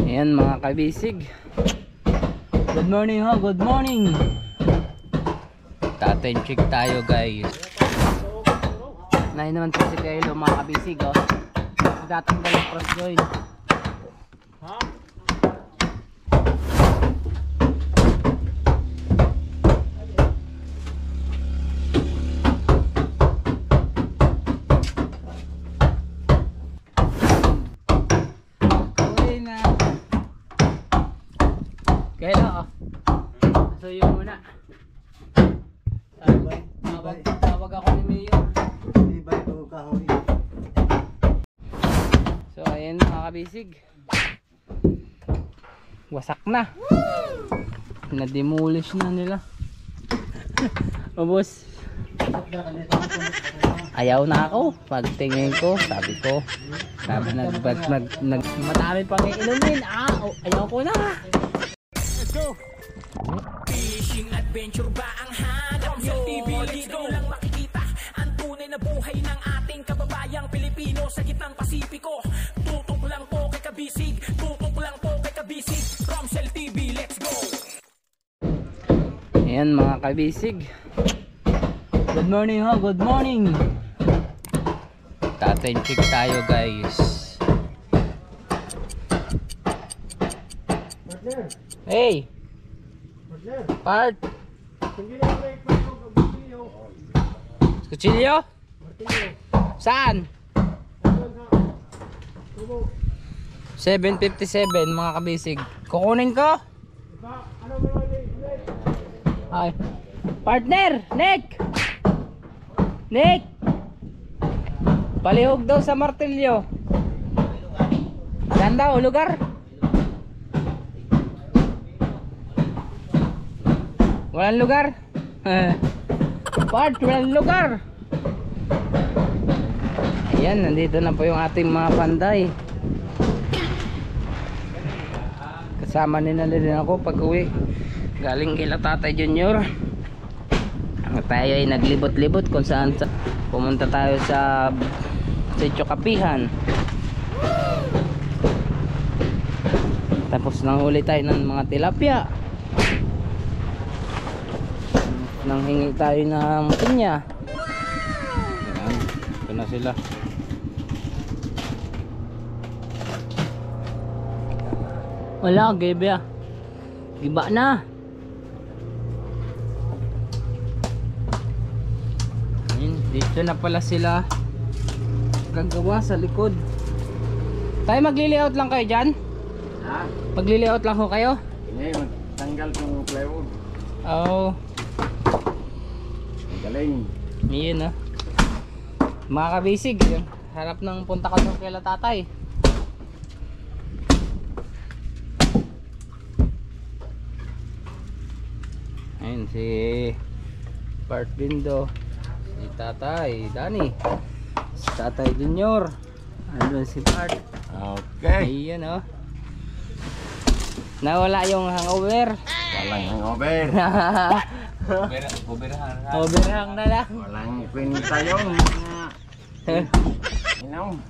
Ayan mga kabisig. Good morning ho, good morning. Tatin check tayo guys. Nahin naman po si Kailo mga kabisig oh. Tatanggal yung cross joint. Ha? Kailo oh. Asuyo muna. Tawag ako ni Mayor. So ayan mga kabisig. Wasak na. Na-demolish na nila. Ubos. Ayaw na ako. Pagtingin ko, sabi madami pang iinumin. Ayaw ko na. Let's go. Fishing adventure ba ang hanap nyo? Dito lang makikita ang tunay na buhay ng ating kababayang Pilipino sa gitnang Pasipiko. Tutok lang po kay Kabisig, tutok lang po kay Kabisig. Romsel TV, let's go. Ayan mga kabisig. Good morning ho, good morning. Tatin check tayo guys. Hey part kutsilyo? Saan? 757 mga kabisig. Kukunin ko? Ay. Partner! Nick! Palihog daw sa martilyo. Saan daw? Lugar? Walang lugar? Part, walang lugar. Ayan, nandito na po yung ating mga panday. Kasama nila rin ako pag uwi galing kila Tatay Junior. Tayo ay naglibot-libot kung saan pumunta tayo sa Sitio Kapihan. Tapos nanghuli tayo ng mga tilapia. Nanghingi tayo ng pinya. Ayan, ito na sila. Wala, giba. Giba na. Ayan, dito na pala sila gagawa sa likod. Tayo magli-layout lang kayo dyan? Ha? Magli-layout lang ho kayo? Hindi, magtanggal yung plywood. Oo. Galing. Iyon mga kabisig, harap ng punta ko doon kila Tatay. Ayun si Part Bindo, si Tatay Dani, si Tatay Junior, andun si Part. Okay. Iyon nawala yung hangover. Walang hangover. Overhang na lang. Walang kwenta yung inom.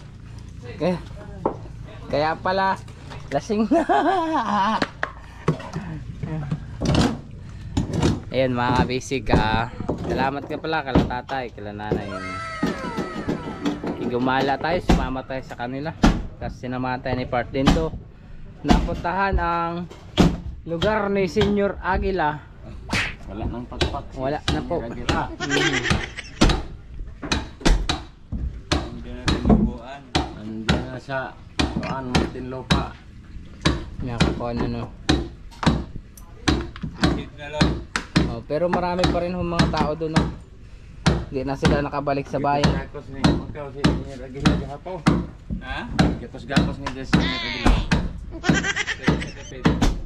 Kaya pala lasing na. Ayan mga kabisig, salamat ka pala kala Tatay, kala Nanay. Igumala tayo, sumama tayo sa kanila. Tapos sinamahan tayo ni Part Dindo. Napuntahan ang lugar ni Senior Aguila. Wala nang pagpak. Wala na po. Andiyan na tinubuan. Andiyan na sa Kuan Muntinlupa. Nakakuha na pero marami pa rin yung mga tao doon hindi na sila nakabalik sa bayan. Gatos ni Magkaw si Agila Gahapo. Ha? Gatos ni Jesse Agila.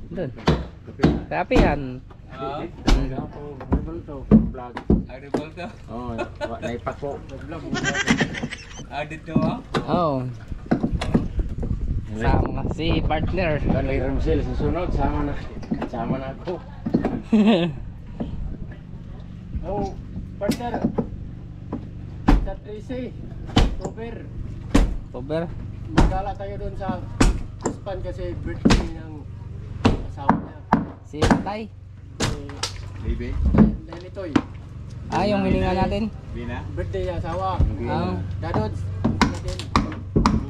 Doon. Kapihan. Revolto vlog. Revolto? Oh, naipako. Dito mo? Oo. Sama si partner. Kali Ramsel sa sunod sama na ako. Oh, partner. Sa 3C. Over. Over. Magala tayo doon sa Japan kasi birthday ng asawa niya. Si Tay. Baby. Lelitoy. Yung hininga natin. Bina. Birthday niya asawa. Dadods. Natin.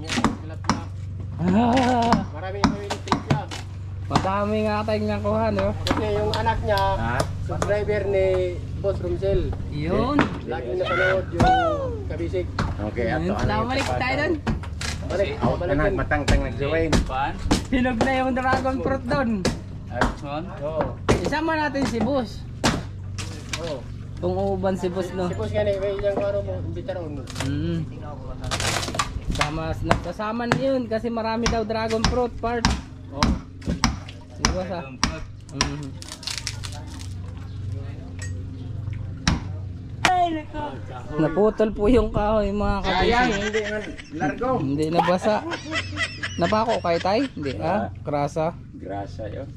Niya kalap-lap. Maraming electric siya. Madami nga tayong nakuha, no? Kasi yung anak niya, subscriber ni Boss Rumsel. Yun. Lagi napanood yung kabisig. Okay, ato. Balik tayo dun. Balik. Balik. Anak, matang-tang nag-join. Hinog na yung dragon fruit dun. Oo. Isama natin si Boss. Oo. Kung uuban si Boss, no? Si Boss nga may ilang ano mo, imbitaron mo. Nagkasama na yun kasi marami daw dragon fruit part. Oo. Di ba sa? Naputol po yung kahoy mga kabisig. Hindi man largo. Hindi nabasa. Napako kay Tay? Hindi krasa. Grasa yun.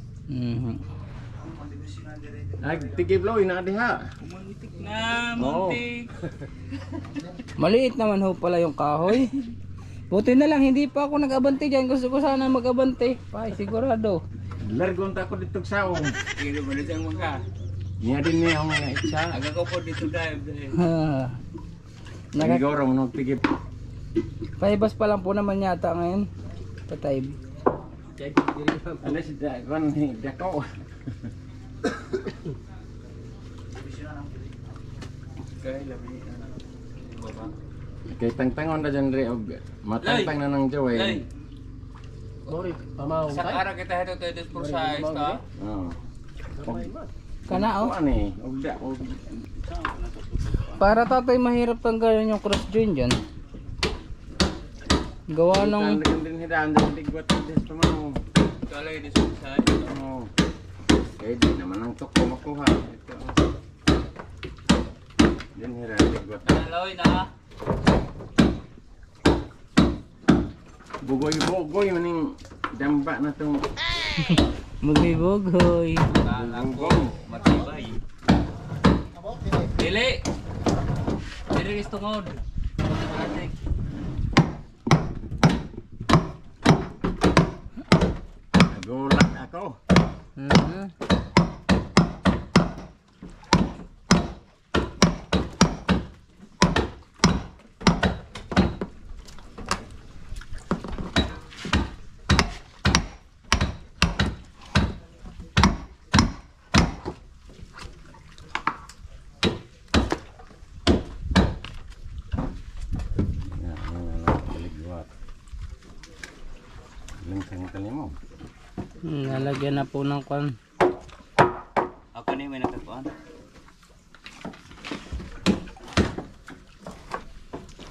Nagtigibloy na diha. Muntik na, muntik. Maliit naman ho pala yung kahoy. Buti na lang hindi pa ako nag-abante dyan. Gusto ko sana mag-abante. Pay, sigurado. Largon ta ko dito sa saong. Kilo ba dito ang mga? Niya din niya ang mga itsa. Aga ko po dito dahil. Nagigoro mo nung tigib. Pahibas pa lang po naman yata ngayon. Patay. Ano si Dagon ni Dako. Kaya labi. Baba. Kay tangtangon na dyan rin og matangtang na ng Joey. Lay. Mori, pamaw. Sa araw kita ito tayo for size ta. Oo. Kana oh. Ano ni? Og da og Para tatay mahirap tanggalin yung cross joint dyan. Gawa ng... din hidaan din tigwat des pamaw. Kalay this for size. Oo. Kaya di naman ang toko makuha. Ito. Din hidaan tigwat. Naloy na. Bugoy-bugoy maning damba na tong Magbibugoy. Bugoy. Matibay. Dili. Dili gusto ngod. nagulat ako. Nalagyan na po ng kwan. Ako ni may nakakuan.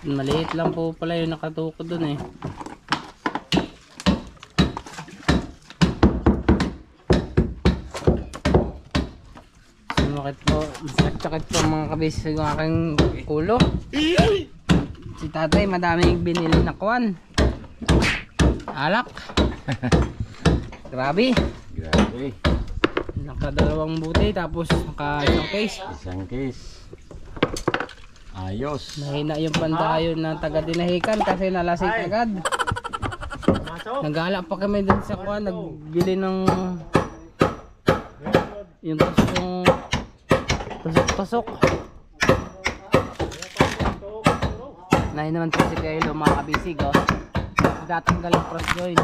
Maliit lang po pala yung nakatukod dun eh. Sumakit po. Sakit po mga kabisig yung aking kulo. Si tatay madaming binili na kwan. Alak. Grabe. Grabe. Nakadalawang buti tapos naka isang case. Isang case. Ayos. Mahina yung pandayon ng taga-dinahikan kasi nalasing agad. Nagala pa kami dun sa kuha, nagbili ng yung tusok-tusok. Nahin naman po si Kailo mga kabisig oh. Tatanggal yung cross joint.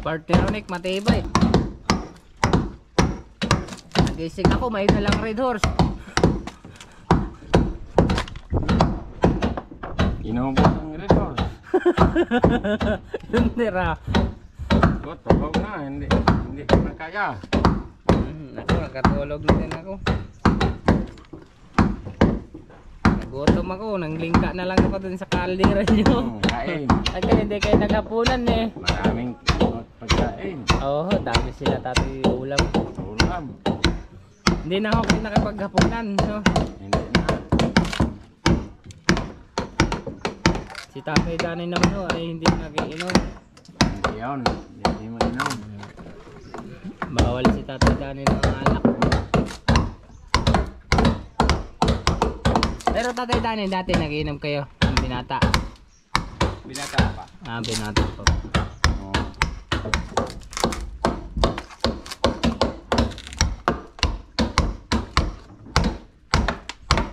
Partneronic matibay. Nagising ako, may na lang red horse. Inubos ang red horse. Yun tira. Ko tawag na, hindi ko na kaya. Ako, nakatulog na din ako. Nagutom ako, nanglingka na lang ako dun sa kaldera nyo. Kain. Ay kaya hindi kayo naghapunan eh. Maraming pagkain. Oo, dami sila tatay ulam. Ulam. Hindi na ako nakipaghapunan, no? Hindi na. Si Tatay Danay naman ho ay hindi nagiinom. Hindi yun. Hindi mainom. Bawal si Tatay Danay ng mga alak. Pero Tatay Danay, dati nagiinom kayo ng binata. Binata pa. Ah, binata po. Oo.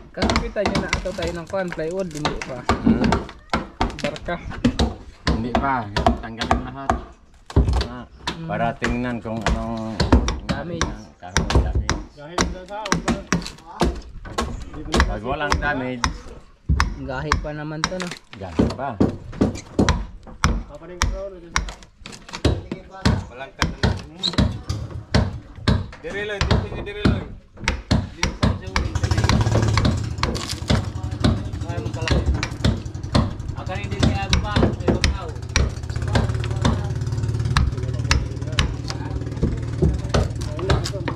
Kakakita nyo na ato tayo ng kuhan, plywood, hindi pa. Barka. Hindi pa. Tanggalin lahat. Para tingnan kung anong Damage. Karoon damage. Dahil sa tao ba? Pag walang damage, Gahi pa naman to, no? ganun pa. Papaning ko na. Walang ka na. Diriloy, dito diriloy. Dito sa Joey. Kaya mo pala. Akan hindi niya ba? May bakaw.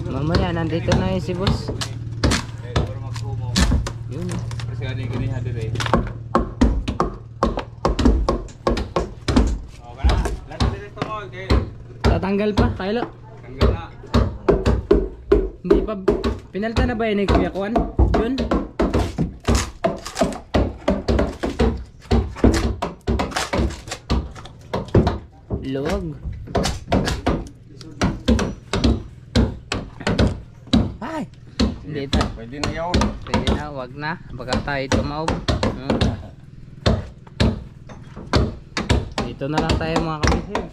Mamaya, nandito na yung si boss. Kaya para magkumo. Yun. Kasi ano yung giniha dire. O ka na. Lahat dire ito mo. Okay. Tatanggal pa, Kylo. Tanggal na. Hindi pa, pinalta na ba yun ni Kuya Kwan? Yun? Luwag. Ay! Dito. Pwede na yun. Pwede na, wag na. Baka tayo tumaob. Dito na lang tayo mga kabisig.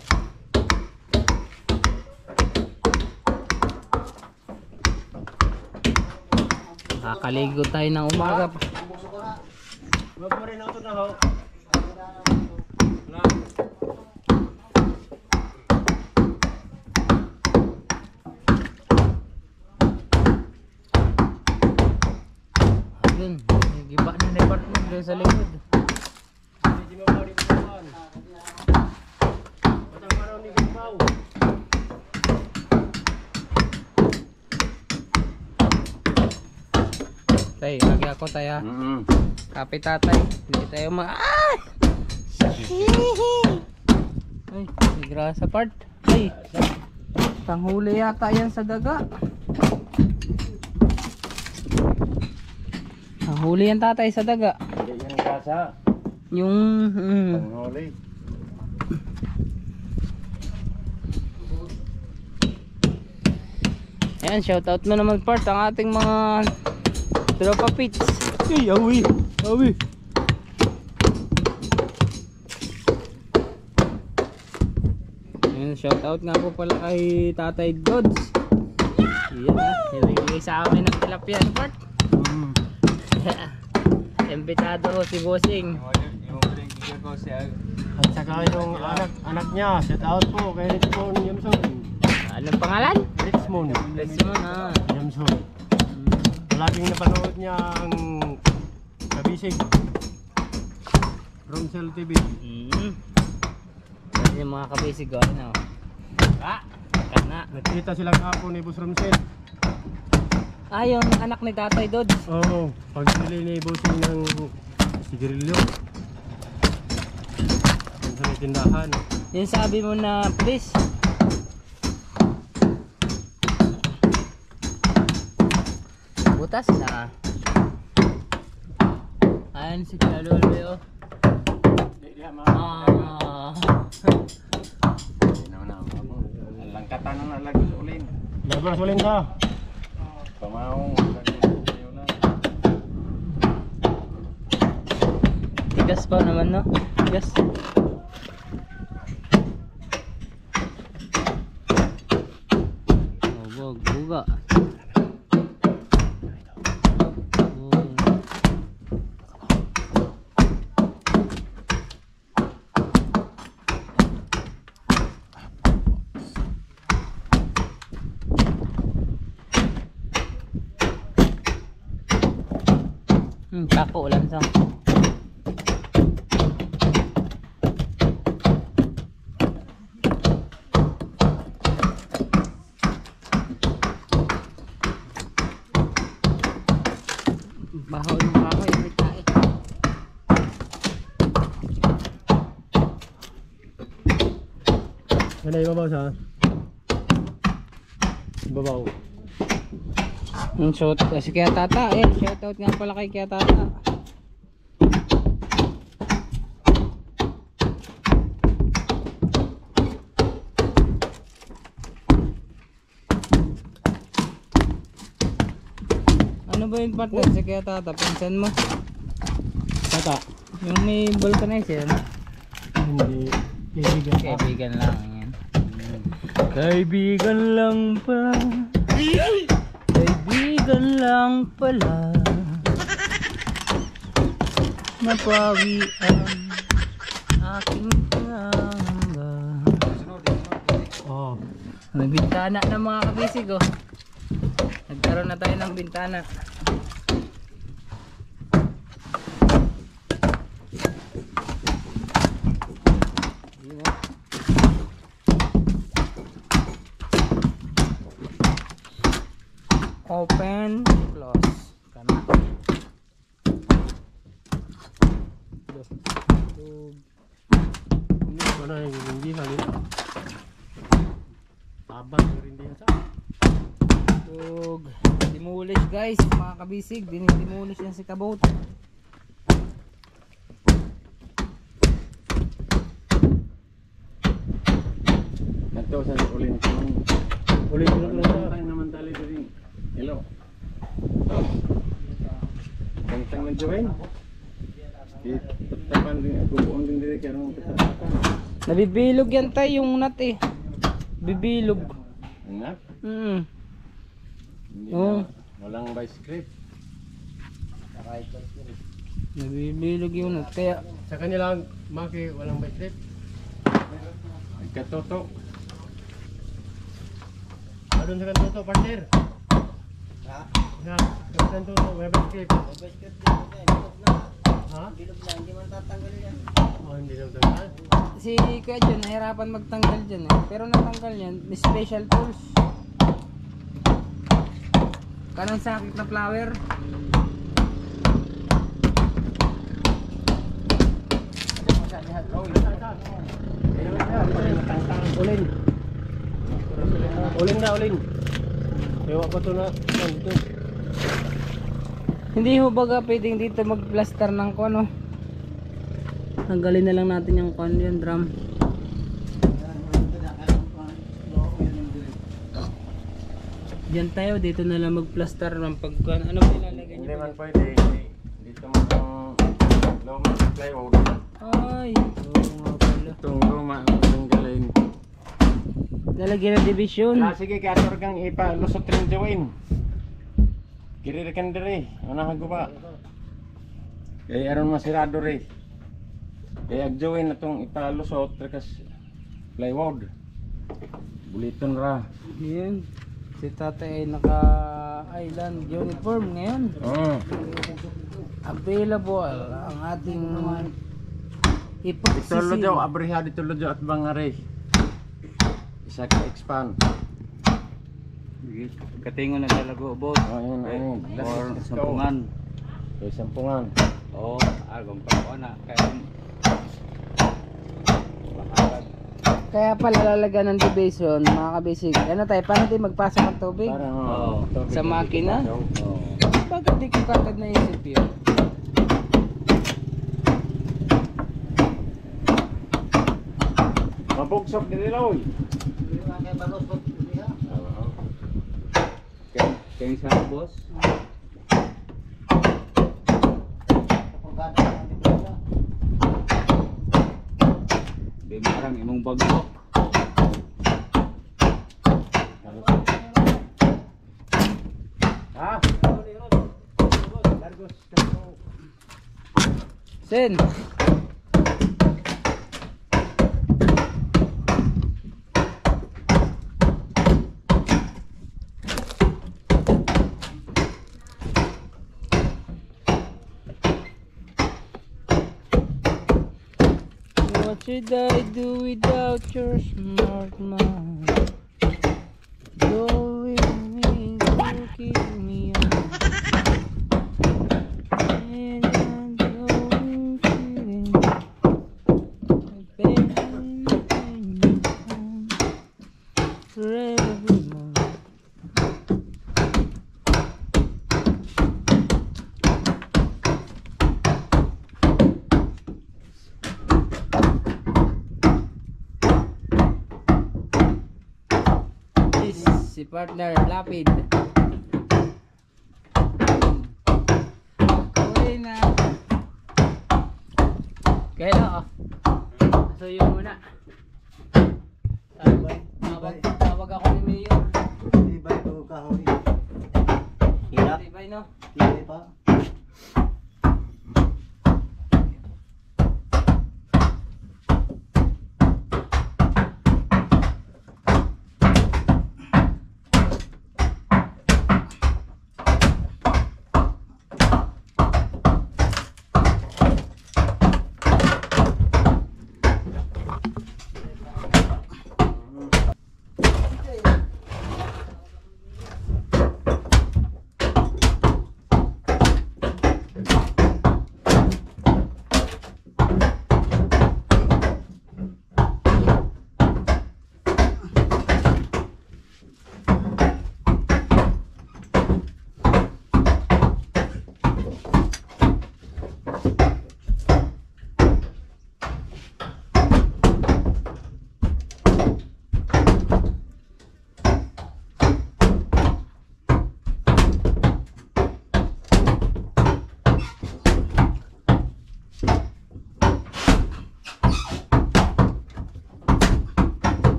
Kakaligo tayo ng umaga pa. Wag mo rin ako na ho. Ayun, may giba na department doon sa likod. Hindi mo pa rin kumahan. Batang araw ni Gimbaw. Tay, lagi ako tayo. Kapit tatay. Hindi tayo Ay! Ay, may grasa part. Ay, panghuli yata yan sa daga. Panghuli yan tatay sa daga. Hindi yan kasa. Yung... Panghuli. Ayan, shoutout mo naman part ang ating mga tropa pits. Ay, awi, awi. Ayan, shoutout nga po pala kay Tatay Dods. Yan ha, nabibigay sa amin ng tilapia part. Imbitado ko si Bossing. Yung muling gigil ko siya. At saka yung anak niya, shout out po kay Richmond Yamson. Anong pangalan? Richmond Desmond ha. Yamson. Laging napanood niya ang Kabisig. Romsel TV. Yan yung mga kabisig ko. Ano? Kana. Nakita sila kahapon ni Boss Romsel. Ah, yung anak ni Tatay Dods. Oo, pagbili ni Bossing ng sigarilyo. Sa may tindahan. Yung sabi mo na please. Butas na. Ayan si Kalulwe oh. Langkatan na lagi ulin. Labras ulit ka. Pamaong. Tigas pa naman no? Tigas. Oh, buga. Tako ulan sang. Bahaw yung kahoy, may tae. Ano yung babaw sa? Babaw. Shout si Kaya Tata, shoutout nga pala kay Kaya Tata. Ano ba yung partner si Kaya Tata? Pinsan mo? Tata. Yung may vulcanizer, ano? Hindi. Kaibigan. Kaibigan lang yan. Kaibigan lang pala. Kaibigan lang pala. Napawi ang aking pangamba. Oo. May bintana ng mga kabisig, oh. Nagkaroon na tayo ng bintana. Open, close. Kana. Ini mana yang hindi kali? Tabang rin din sa. Tug. Demolish guys, mga kabisig. Dinidemolish yan si Kabot. Nanto sa ulin ko. Ulit lang lang. Tayo naman tali diri. Hello. Tentang na join. Tapan din ako buong din diri karong tatapan. Nabibilog yan tayo yung nut eh. Bibilog. Nga. Hindi Oo. walang by script. Nabibilog yung nut. Kaya Sa kanilang maki walang bike trip. Nagkatoto. Adun sa kanto partner. Ha? Ha, sa kanto may bike trip. Ha? Bilog na, hindi man tatanggal yan. Oh, hindi lang tanggal. si Kuya John nahirapan magtanggal dyan eh. Pero natanggal yan. May special tools. Kanang sakit na flower. Ulin. Ulin na, ulin. Ewa pa to na. Dito. Hindi ho baga pwedeng dito mag-plaster ng kuno. Tanggalin na lang natin yung kuno, yung drum. Diyan tayo, dito na lang mag-plaster ng pagkuhan. Ano ba ilalagay Hindi niyo? man pwede. Dito mo itong luma sa plywood. Ay, oo nga pala. Itong luma ang galing. Lalagyan ng division. Sige, kator kang ipalusot rin Join. Kiri kan diri, ana haguba. Kay aron masirado ri. Kay agjoin natong ipalusot rekas plywood. Buliton ra. Yan. Si tatay ay naka-island uniform ngayon. Oh. Available ang ating Dito lo ipagsisil. abriha dito lo at bangare. Isa ka expand. Katingon na talaga ubod. Oh, ayun. Or sampungan. Kay sampungan. Oo, agong pa na. Kaya Kaya pala lalagyan ng division, mga kabisig. Ano tayo, paano tayo magpasok ng tubig? Parang Oo. Sa makina? oo. Bakit di ko kagad naisip yun? mabugsok diri loy. Kaya sa boss. Di marang imong bagok. Ha? Sen! What should I do without your smart mind? Go with me to keep me on. partner Lapid. Uwi na. Kaya so yun muna. Tawag ako ni Mayor. Tibay ko kahoy. Hirap. Tibay no? Tibay pa.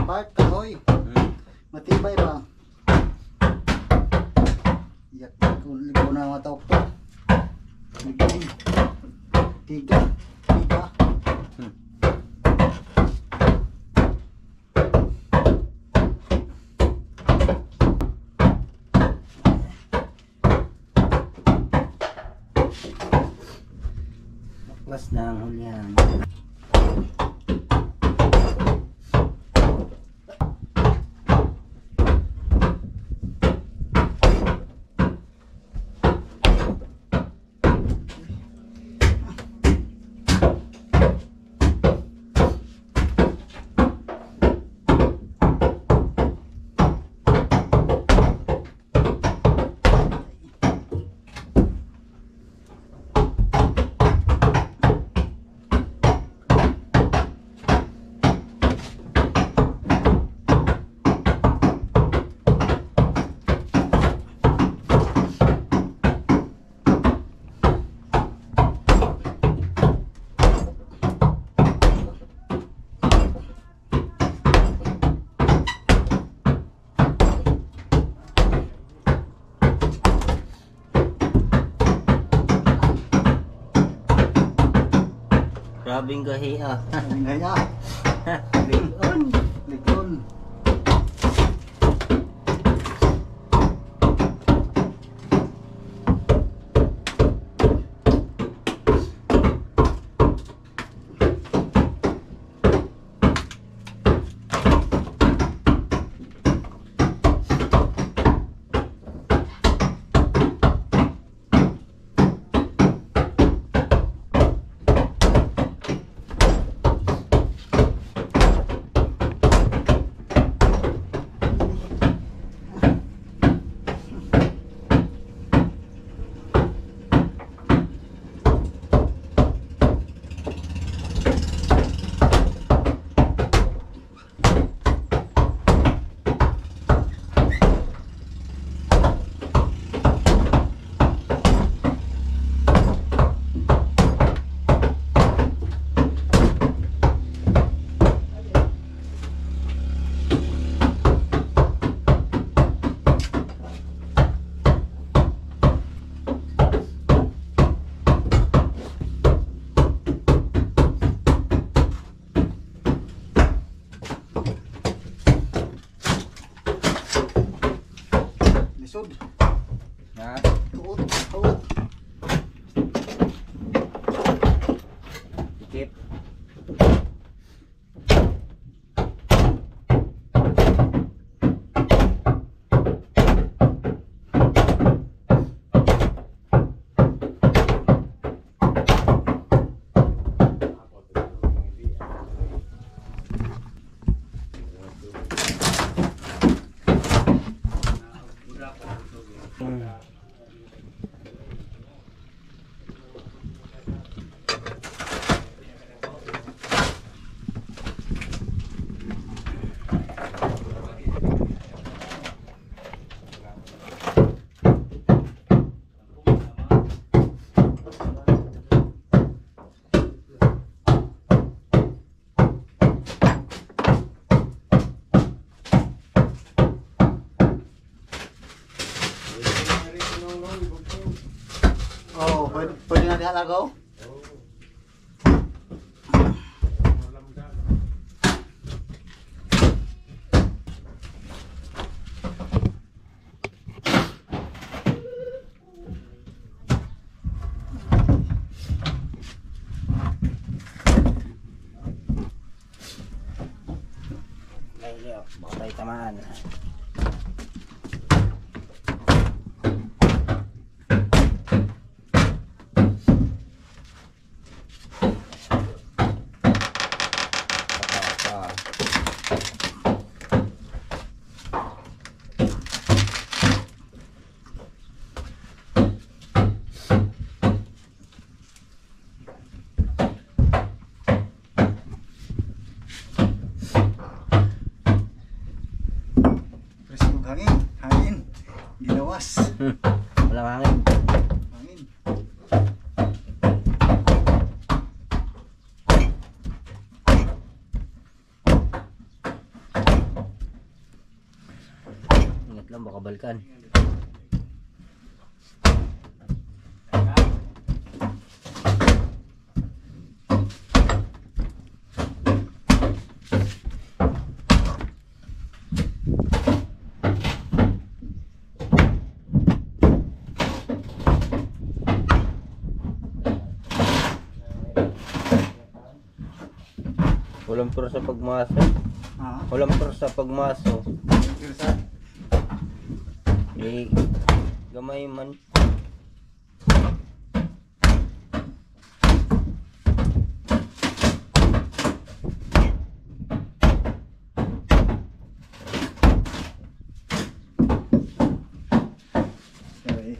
Part kahoy. Matibay ba? Yak ko na mga tao to. Tiga. Baklas na ang hulihan. Grabing gahiya. Ngaya. Likon. Likon. Lisod. Ha? Tuot. Tuot. Dikit. bago? Baka tayo tamaan. Hangin. Ginawas. Walang hangin. Hangin. Ingat lang, baka balkan. Walang pero sa pagmaso. Ha? Walang pero sa pagmaso. Kirsa. Di gamay man. Okay.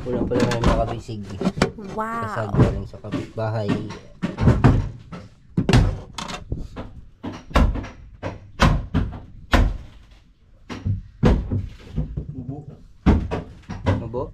Kulang pala na nakabisig. Wow. Kasag galing sa kapitbahay. Bubo. Mabo?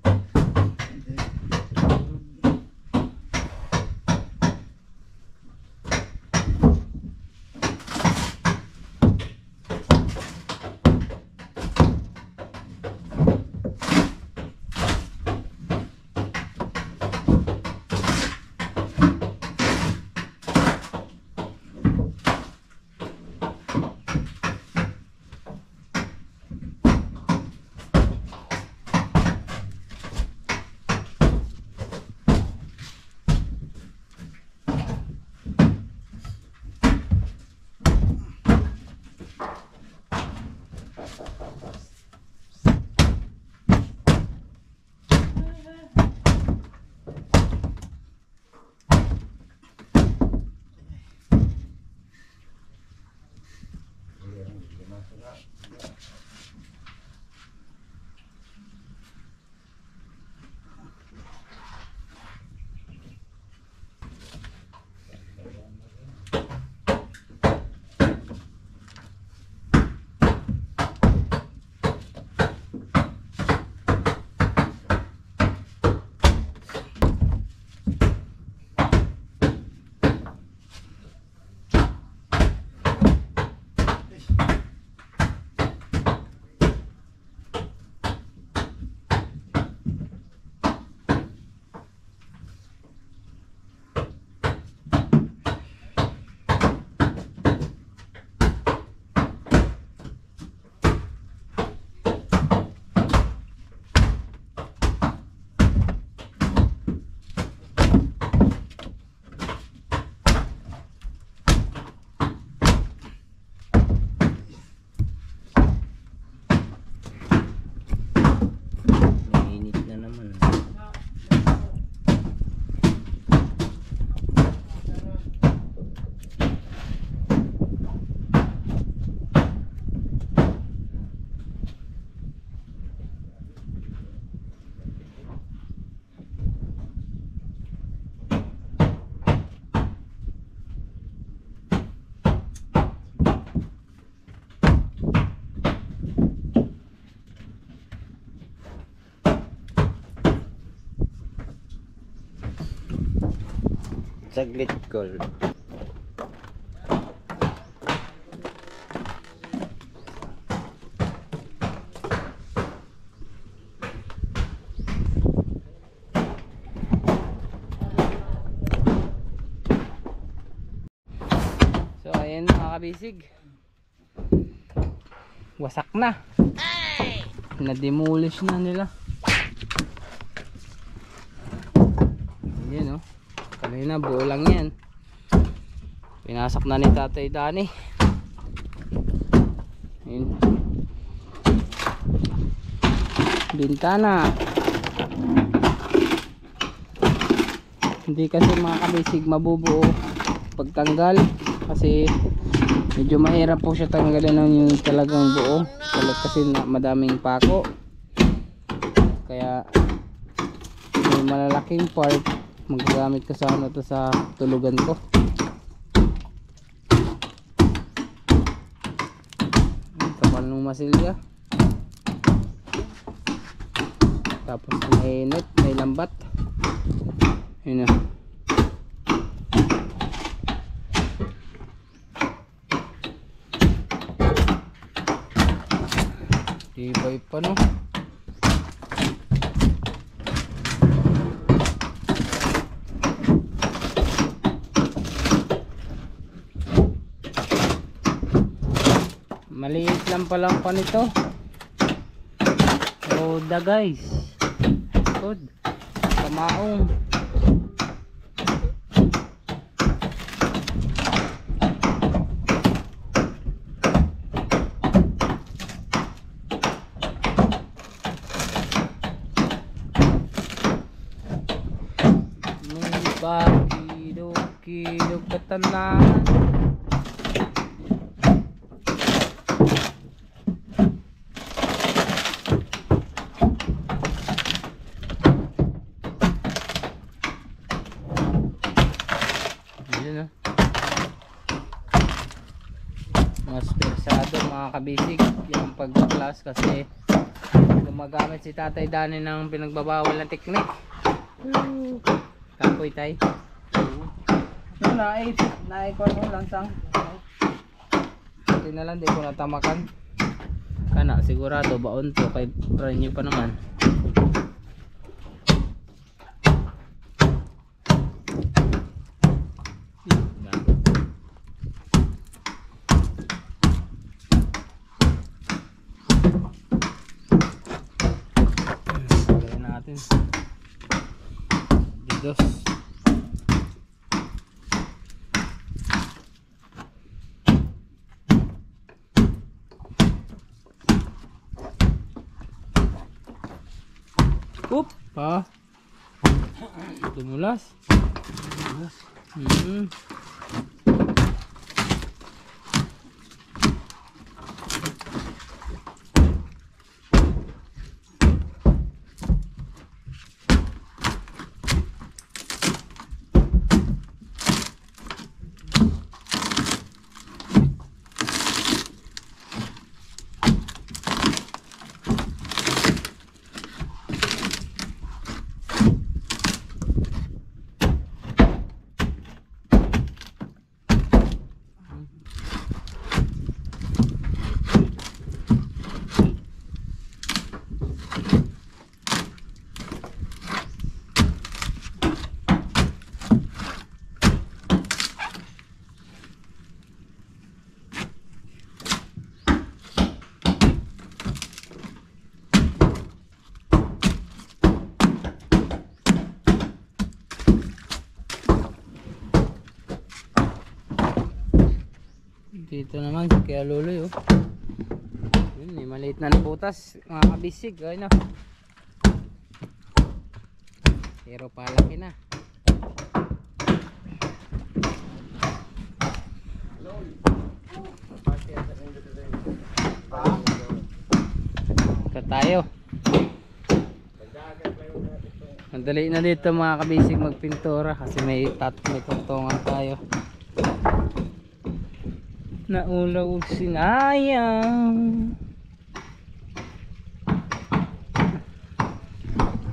saglit call. So ayan mga kabisig, wasak na, na-demolish na nila. Yan o, kanina buo lang yan, pinasak na ni Tatay Danny. Yun, bintana. Hindi kasi mga kabisig mabubuo pagtanggal, kasi medyo mahirap po siya tanggalin ng yung talagang buo, kasi madaming pako, kaya may malalaking part magagamit ko sa ano to, sa tulugan ko. Kapal ng masilya, tapos may net, may lambat. Yun na. Tibay pa no. Maliit lang palang pa nito. Roda guys. Good. Kamaong. Kidog katanan. Ayan o, mas persado mga kabisig yung pagbaklas, kasi gumagamit si Tatay Danny ng pinagbabawal na teknik. Kapoy tay. Yung naikon mo lansang. Hindi na lang, di ko natamakan. Kana sigurado baon to, kay try nyo pa naman. Lagyan natin didos. Oop, pa. Dumulas. Dito naman si Kuya Luloy oh. Yun, may maliit na butas mga kabisig. Ayun oh. Pero palaki na. Ito tayo. Madali na dito mga kabisig magpintura, kasi may tungtungan tayo. Naulaw og sinayang.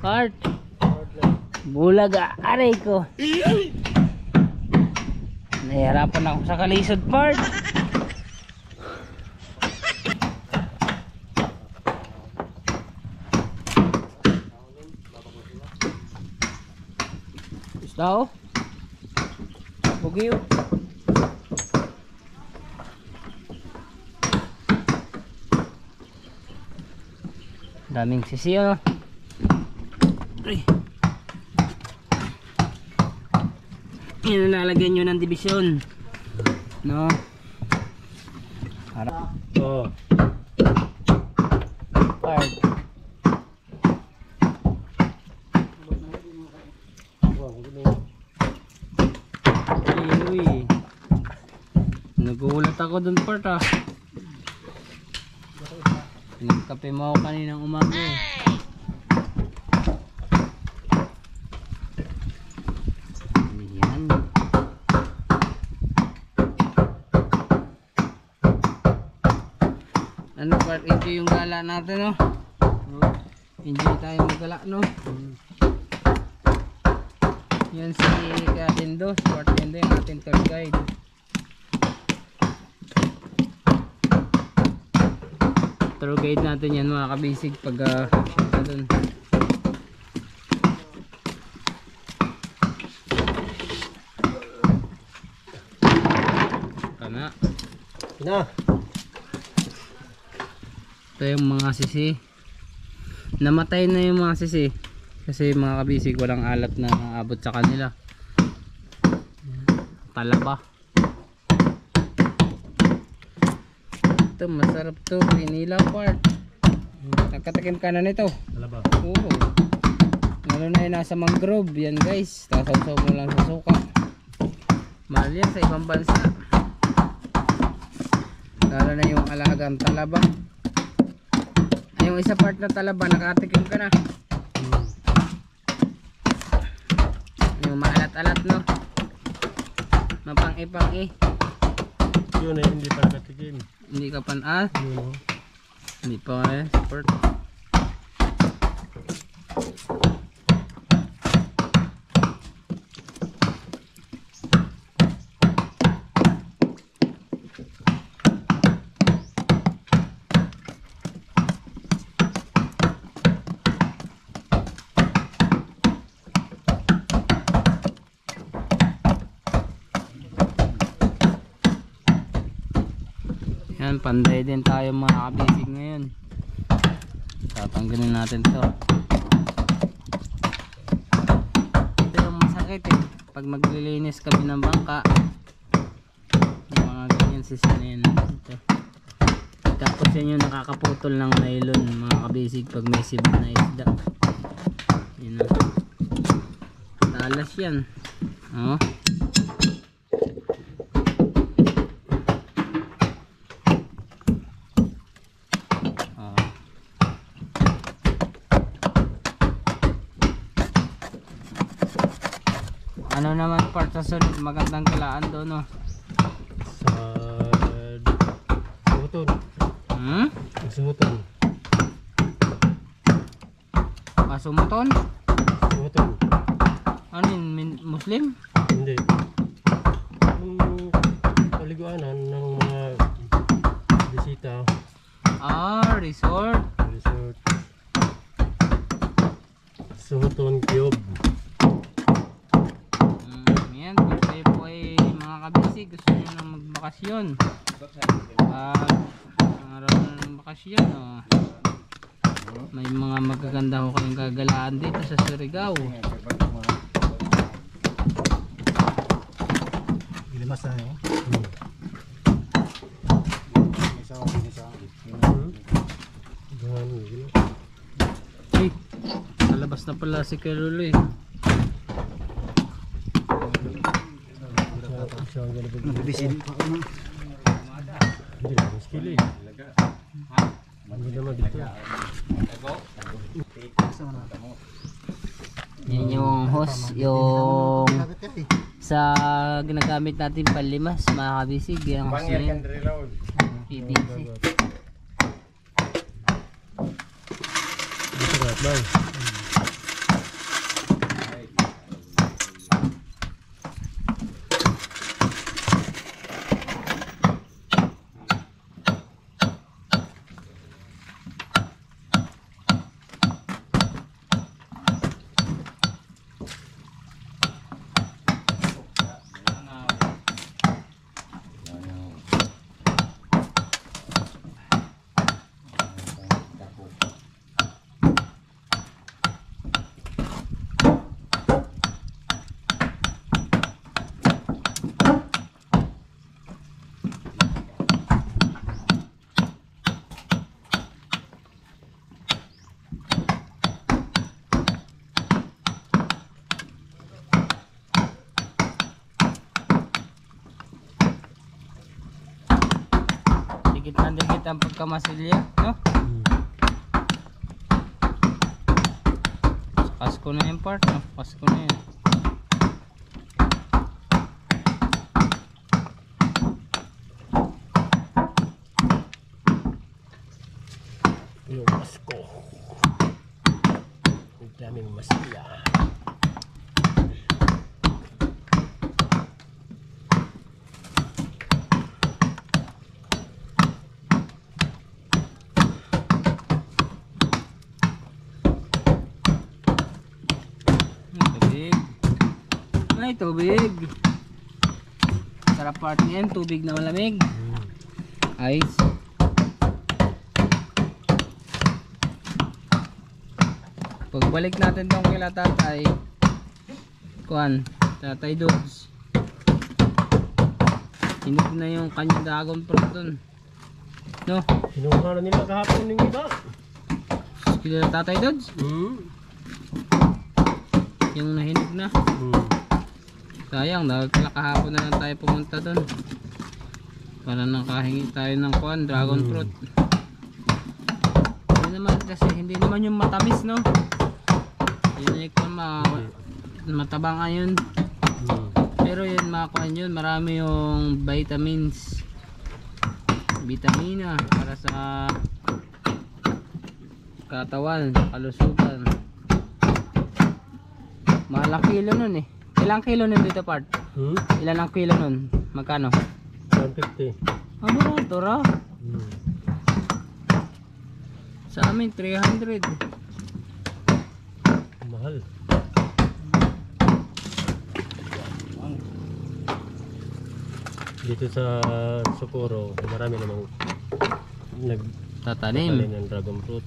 Heart. Bulaga aray ko. Nahihirapan ako sa kalisod part. Gusto? Bugiw. Daming sisi oh. Ay. Yan ang lalagyan nyo ng division. No? Harap. Oh. Part. Uy. Nagulat ako dun part ah. Pinagkape mo ako kaninang umaga eh. Yan. Ano part, enjoy yung gala natin no? Enjoy tayo maggala no? Yan si Katindo, si Katindo yung ating tour guide. Tour guide natin yan mga kabisig pag doon. Kana. Na. Ito yung mga sisi. Namatay na yung mga sisi kasi mga kabisig walang alat na abot sa kanila. Talaba. Ito masarap to, pinila part. Nagkatakim ka na nito. Talaba. Oo. Lalo na yung nasa mangrove yan guys. Tasaw-saw mo lang sa suka. Mahal yan sa ibang bansa. Lalo na yung alagang talaba. Ay, yung isa part na talaba nakatikim ka na. Yung maalat-alat no. Mapang-ipang Yun eh, hindi pa nakatikim. Hindi ka pan-as. Yun oh. Hindi pa eh. Support. Yan, panday din tayo mga kabisig ngayon. Tatanggalin natin to. Ito yung masakit eh. Pag maglilinis kami ng bangka, yung mga ganyan sisinayin ito. Tapos yan yung nakakaputol ng nylon mga kabisig pag may sibig na isda. Yun o. Talas yan. Oh. Ano naman part sa sunod, magandang galaan doon no? Sa Suhuton. Hmm? Suhuton. Sumuton? Suhuton. Ano yun? Muslim? Hindi. Yung paliguanan ng mga bisita. Ah, resort. Resort. Suhuton Cube. Yan, kung kayo po ay mga kabisig, gusto nyo na magbakasyon. Araw na ng bakasyon, oh. May mga magaganda ko kayong gagalaan dito sa Surigao. Gilimas na yun. Hey, nalabas na pala si Kelulo eh. Bisin. Hindi lang skill eh. Hindi naman dito. Yan yung hose, yung sa ginagamit natin panlimas mga kabisig. Yan hose na yun, PVC. Masarap ba? ang pagkamasilya, no? Pasko na yung part, no? Pasko na yun. Yung masko. Ang daming masilya. Tubig. Ay, tubig. Sarap part niyan, tubig na malamig. Ice. Pagbalik natin tong kila tatay, kuan, tatay Dogs, hinog na yung kanyang dragon fruit dun, no? Sinuha na nila kahapon ng iba. Kila tatay Dogs, yung nahinog na. Sayang, dahil pala kahapon na lang tayo pumunta dun para nakahingi tayo ng kuan, dragon fruit. Hindi naman kasi, hindi naman yung matamis, no? Yun matabang ayun. Pero yun mga kuan yun, marami yung vitamins, vitamina para sa katawan, kalusugan. Mahal kilo nun eh. Ilang kilo nun dito part? Ilan ang kilo nun? Magkano? 150. Ah, barato ra. Sa amin 300. Mahal. Dito sa Socorro, marami namang Tatanim. ng dragon fruit.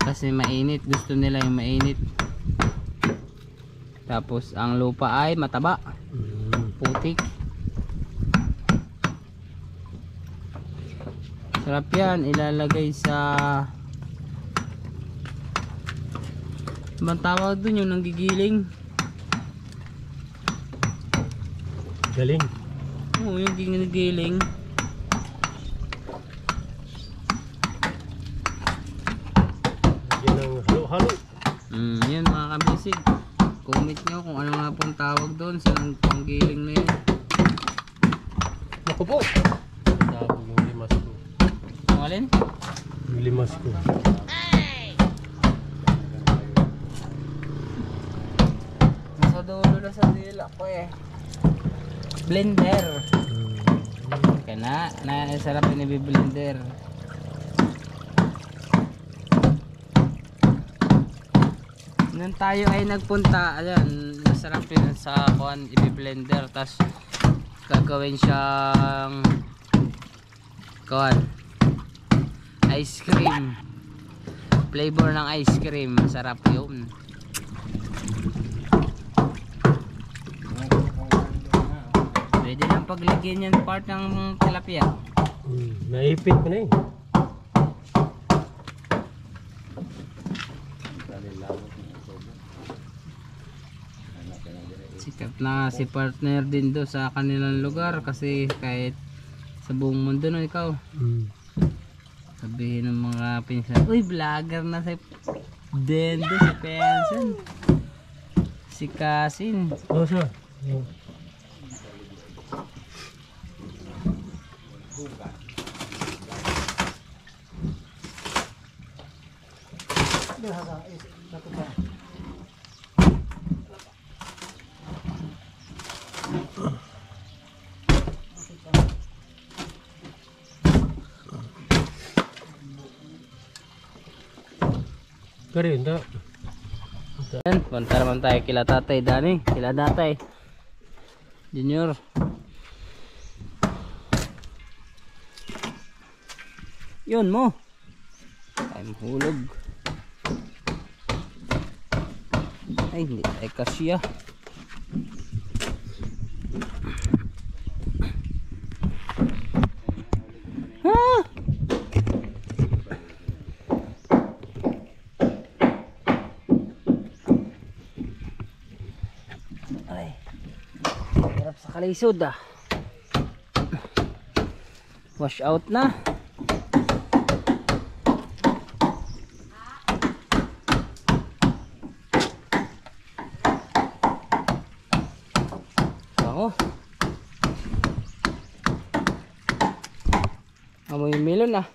Kasi mainit, gusto nila yung mainit. Tapos ang lupa ay mataba, putik. Sarap yan, ilalagay sa, bang tawag dun yung nanggigiling? Galing. Oo, yung ginigiling. Yan ang halo-halo. Yan mga kabisig. Comment nyo kung ano nga pong tawag doon sa panggiling na yun. Naku po. Tawag yung limas ko. Ang alin? Yung limas ko. Nasa dulo na sa dila ko eh. Blender. Kaya sarap yung i-blender. Nung tayo ay nagpunta, ayan, masarap yun sa kuan, i-blender, tas gagawin siyang kuan, ice cream, flavor ng ice cream, masarap yun. Pwede lang paglagyan yan part ng tilapia. Naipit ko na eh. Sikat na si partner din do sa kanilang lugar kasi kahit sa buong mundo no ikaw. Sabihin ng mga pinsan, uy vlogger na si Dendo, si Penson, si Kasin. Oo siya. Kari, hindi. Yan, punta naman tayo kila Tatay Dani, kila Tatay Junior. Yun mo. Tayo mahulog. Ay, hindi tayo kasya. Ay, hirap sa kalisod ah. Wash out na. oh. Amoy yung melon ah.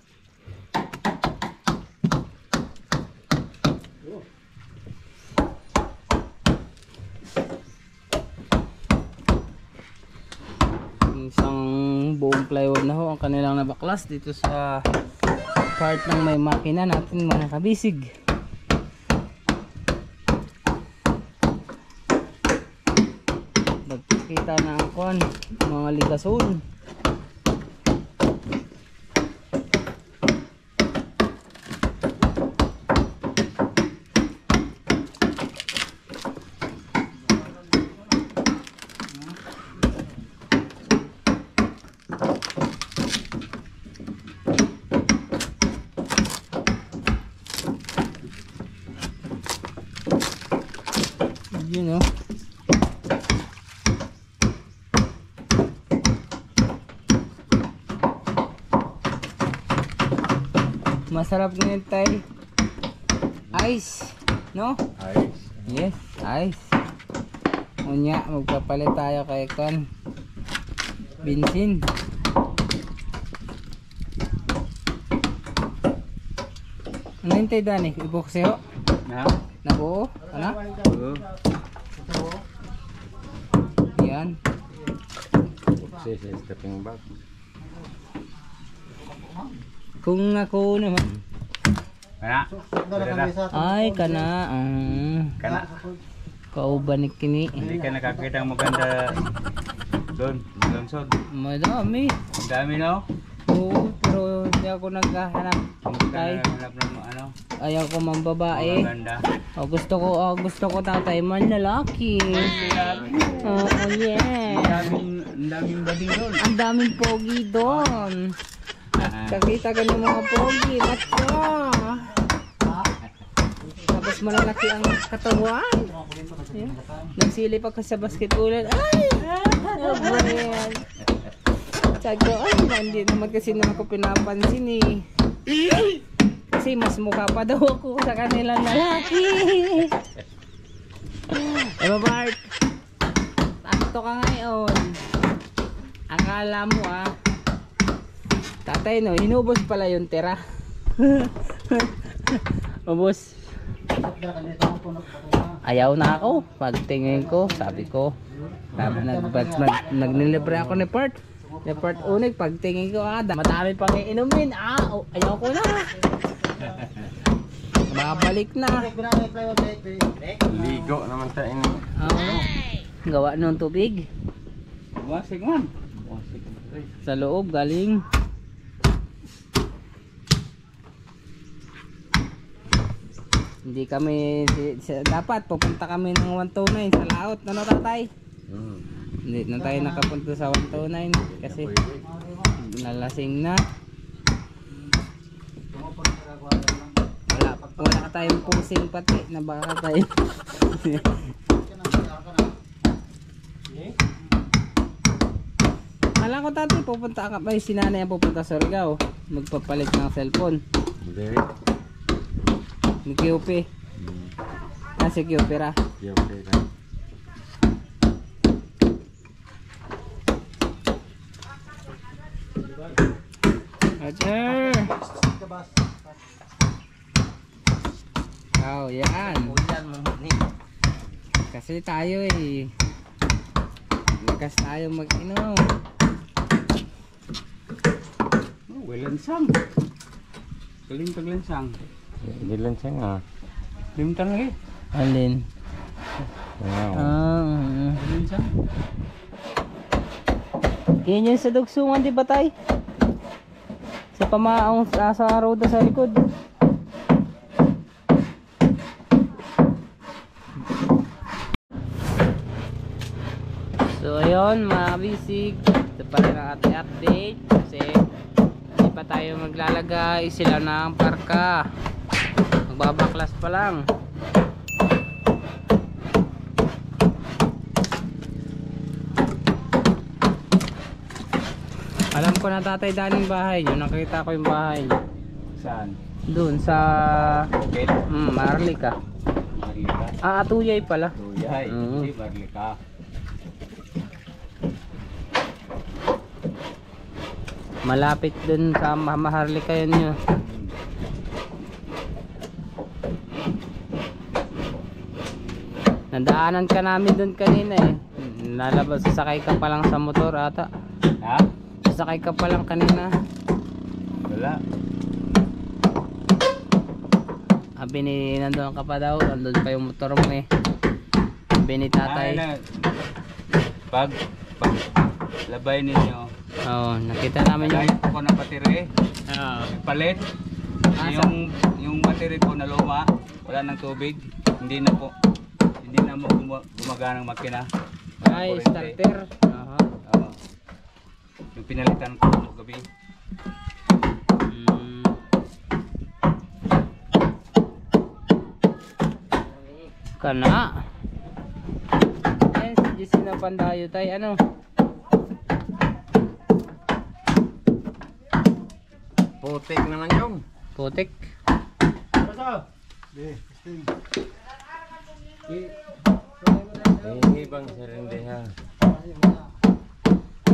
Isang buong plywood na ho ang kanilang nabaklas dito sa part ng may makina natin mga kabisig. Nagkikita na ako mga ligason. Yun oh. Masarap ngayon tayo. Ice, no? Ayos. Yes, ice. Unya, magpapalit tayo kay Kon. Bensin. Ano yun tayo Dani? Ibukseo? Na? Nabuo? Ano? Oo. Yan. Kasi sa stepping back. Kung ako naman. Kana? Ay, kana. Kana? Kauban kini. Hindi ka nakakita ang maganda doon. Lungsod. Madami. Ang dami no? Oo, pero hindi ako naghahanap. Hindi ka Tay, nakahanap ng ano? ayaw ko mang babae. Maganda. Gusto ko tatay man lalaki. Oo, yeah. Ang daming bading doon. Ang daming pogi doon. Kakita ka ng mga pogi. Macho. Tapos malalaki ang katawan. Yeah. Nagsilip ako sa basketball. Ay! Ano yan? Sabi ko, ay, hindi naman kasi naman ako pinapansin eh. Kasi mas mukha pa daw ako sa kanilang lalaki. Eba Bart, takto ka ngayon. Akala mo ah. Tatay no, inubos pala yung tira. Ubos. Ayaw na ako. Pagtingin ko, sabi ko. Nagnilibre ako ni Part. Ni Part unig, pagtingin ko madami pang iinumin. Ayaw ko na. Babalik na. Ligo naman tayo ini. Gawa ng tubig. Wasig man. Sa loob, galing. Hindi kami dapat pupunta kami ng 129 sa laot. Ano tatay? Hindi na tayo nakapunta sa 129 kasi nalasing na. Wala tayong pusing pati na baka tayo. Kala ko tatay pupunta ka pa, si nanay ang pupunta sa Surigao magpapalit ng cellphone. Hindi. Ni QP. Si QP ra. Okay na. Roger. Oh, yan. Kasi tayo eh. Lakas tayo mag-inom. Walansang. Galing paglansang. Hindi lang siya nga. Limtang lagi. Alin? Wow. Walansang. Yan yung sa dugsungan, di ba tay? Sa pamaong sa roda sa likod. So ayun mga bisig, ito pa rin ang ating update kasi hindi pa tayo maglalagay sila ng parka, magbabaklas pa lang. Alam ko na tatay daning bahay nyo, nakita ko yung bahay nyo Saan? doon sa Okay. Marlica. Marlika. Tuyay pala. Tuyay. Oo. Hindi Marlika. Malapit dun sa Maharlika yun nyo. Nadaanan ka namin dun kanina eh. Lalabas, sasakay ka pa lang sa motor ata. Ha? Sasakay ka pa lang kanina. Wala. Sabi ni nandun ka pa daw, nandun pa yung motor mo eh. Sabi ni tatay. Pag labay ninyo. Oo, nakita namin yung... Lagay ko ng battery. Oo. Palit. Yung battery ko na luma, wala ng tubig. Hindi na mo gumagana ng makina. Ay, starter. Aha. Oo. Yung pinalitan ko ng gabi. Kana. Ayan, si Jesse na pandayo tayo. Ano? Putik naman yun. Putik. Ibang sirindi ha.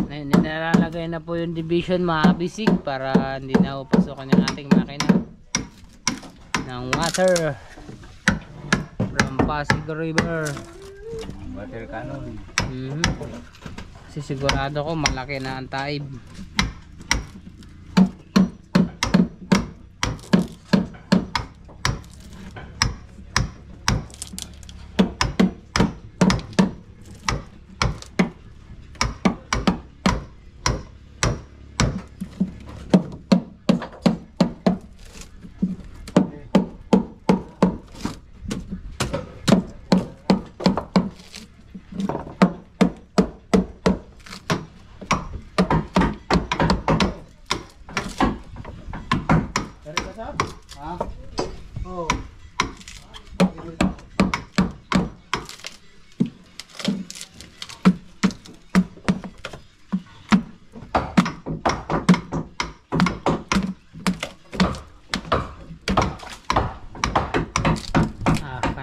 Ayun, nilalagay na po yung division mabisig para hindi na upasokan yung ating makina ng water from Pasig River. Water cannon. Kasi sigurado ko malaki na ang taib.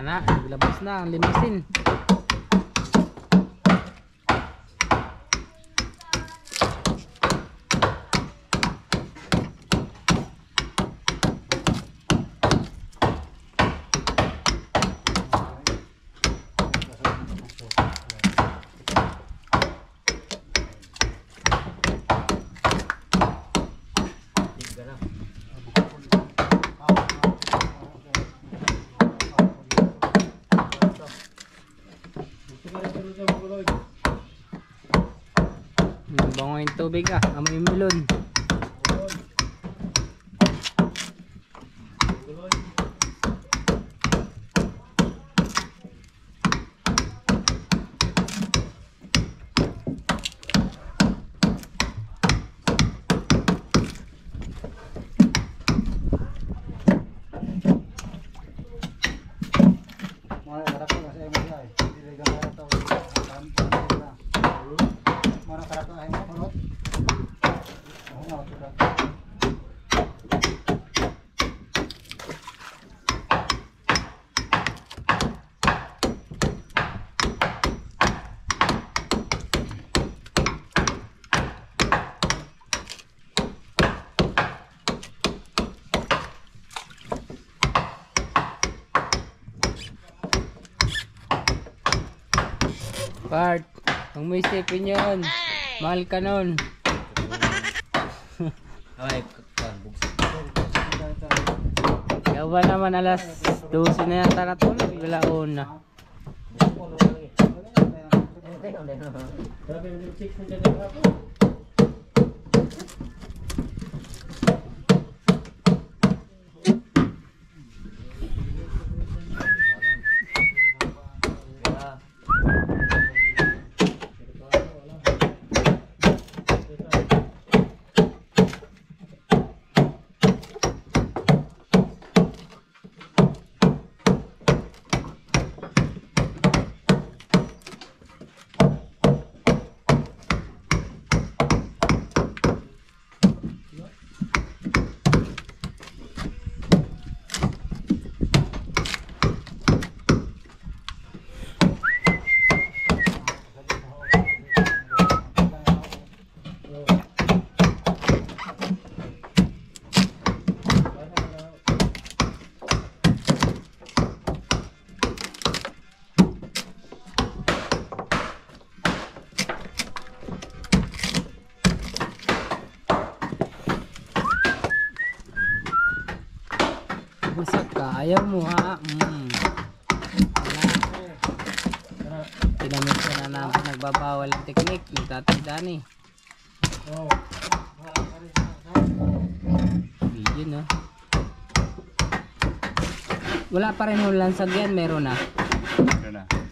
Na, naglabas na ang limousine. Bango yung tubig ah, amoy melon. Bart, kung may isipin yun, mahal ka nun. Kaya ba naman alas 12 na yata natulog, galaon na. Ayaw mo ha. Tinamit ko na namin nagbabawal ang teknik. Nagtatandaan eh. Video no. Wala pa rin yung lansag yan. Meron na.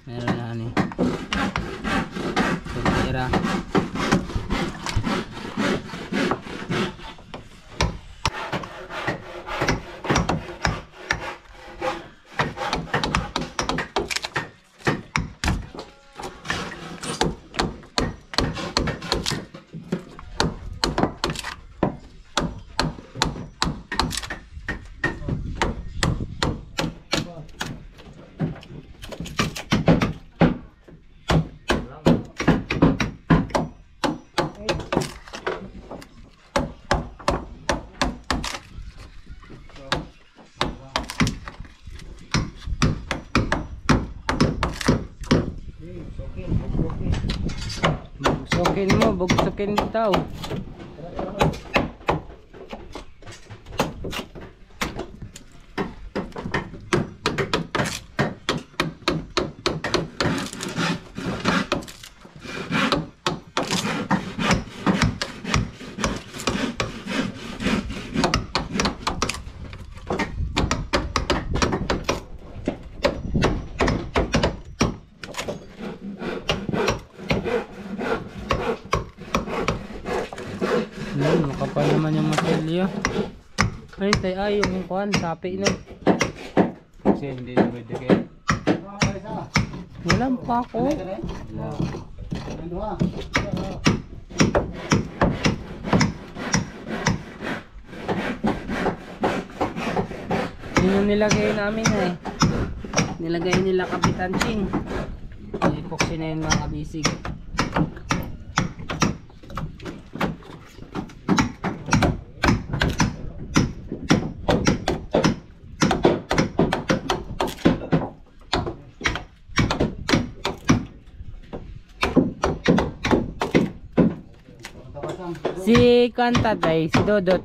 Meron na ano eh. Tira. Bugsukin mo, bugsukin daw. Makapal naman yung matilyo. Ay, tayo ay yung kuhan, sapi no. Kasi hindi na pwede kayo. Walang pa ako. Yun yung nilagay namin eh. Nilagay nila Kapitan Ching. Epoxy na yun mga kabisig. Si Kantatay, si Dodot,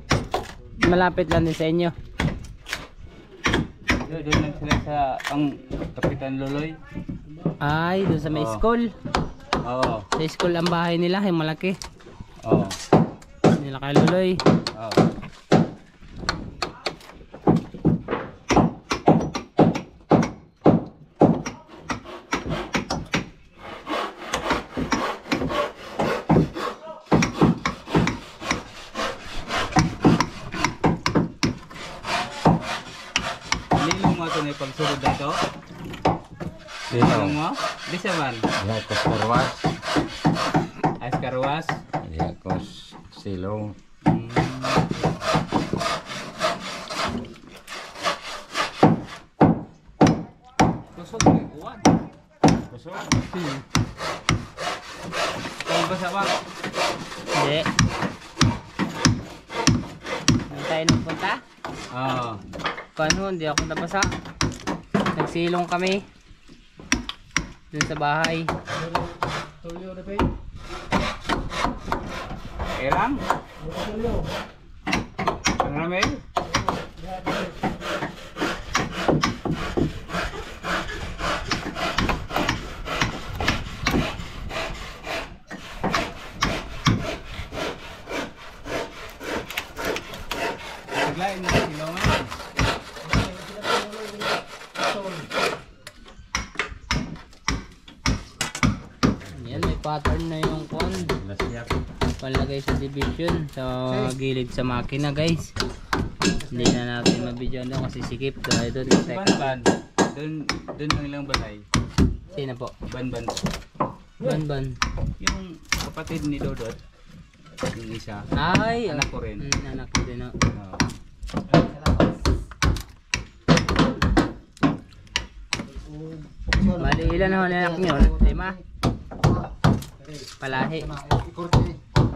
malapit lang din sa inyo. Doon lang sila sa ang Kapitan Loloy. Ay, doon sa may school. Oo. Sa school ang bahay nila, yung malaki. Oo. Nila kay Loloy. Oo. May pagsulod na ito? Dito mo? Di siya man? Yakos karwas. As karwas? Yakos silong. Kusog na iwan. Kusog? Kung basa ba? Hindi. Saan tayo nagpunta? Oo. Paano? Hindi ako nabasa. Nagsilong kami dun sa bahay. Erang? Ang ramel? Naglain na silongan. Yan, may pattern na yung kon. Palagay sa division sa gilid sa makina guys. Hindi na natin mabidyoan daw kasi sikip. Dahil doon Ban-ban. Doon ang ilang balay. Sino po? Ban-ban. Ban-ban. Yung kapatid ni Dodot. Yung isa. Ay, Anak ko rin. Anak ko din. Oo. Bali, ilan na anak nyo? 5? Palahi.